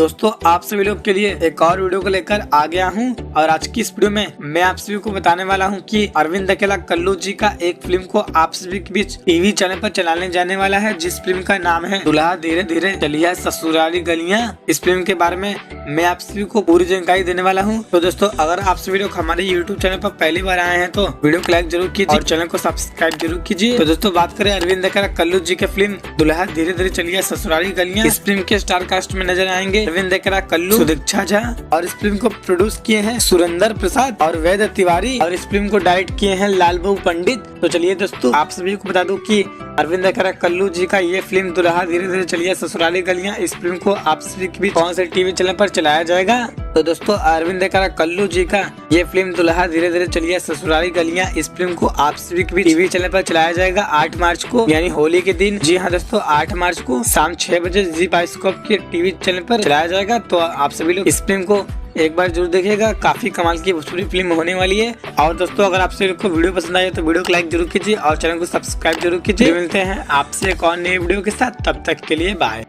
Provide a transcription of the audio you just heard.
दोस्तों आप सभी लोग के लिए एक और वीडियो को लेकर आ गया हूं और आज की इस वीडियो में मैं आप सभी को बताने वाला हूं कि अरविंद अकेला कल्लू जी का एक फिल्म को आप सभी के बीच टीवी चैनल पर चलाने जाने वाला है, जिस फिल्म का नाम है दुल्हा धीरे धीरे चलिया ससुराली गलियां। इस फिल्म के बारे में मैं आप सभी को पूरी जानकारी देने वाला हूँ। तो दोस्तों अगर आप सभी लोग हमारे YouTube चैनल पर पहली बार आए हैं तो वीडियो को लाइक जरूर कीजिए और चैनल को सब्सक्राइब जरूर कीजिए। तो दोस्तों बात करें अरविंद अकेला कल्लू जी के फिल्म दुल्हा धीरे धीरे चलिया ससुराली गलियां। इस फिल्म के स्टार कास्ट में नजर आएंगे अरविंद अकेला कल्लू, सुदीक्षा झा और इस फिल्म को प्रोड्यूस किए हैं सुरेंद्र प्रसाद और वैद तिवारी और इस फिल्म को डायरेक्ट किए हैं लालबू पंडित। तो चलिए दोस्तों आप सभी को बता दूं कि अरविंद अकेला कल्लू जी का ये फिल्म दुल्हा धीरे धीरे चलिया ससुराली गलियां, इस फिल्म को आप सभी के बीच कौन से टीवी चैनल पर चलाया जाएगा। तो दोस्तों अरविंद अकेला कल्लू जी का ये फिल्म दुल्हा धीरे धीरे चलिया ससुराली गलियां, इस फिल्म को आप सभी के बीच टीवी चैनल पर चलाया जाएगा 8 मार्च को, यानी होली के दिन। जी हाँ दोस्तों 8 मार्च को शाम 6 बजे जी बायोस्कोप के टीवी चैनल पर चलाया जाएगा। तो आप सभी लोग इस फिल्म को एक बार जरूर देखिएगा, काफी कमाल की भोजपुरी फिल्म होने वाली है। और दोस्तों अगर आप सभी को वीडियो पसंद आए तो वीडियो को लाइक जरूर कीजिए और चैनल को सब्सक्राइब जरूर कीजिए। मिलते हैं आपसे एक और नई वीडियो के साथ, तब तक के लिए बाय।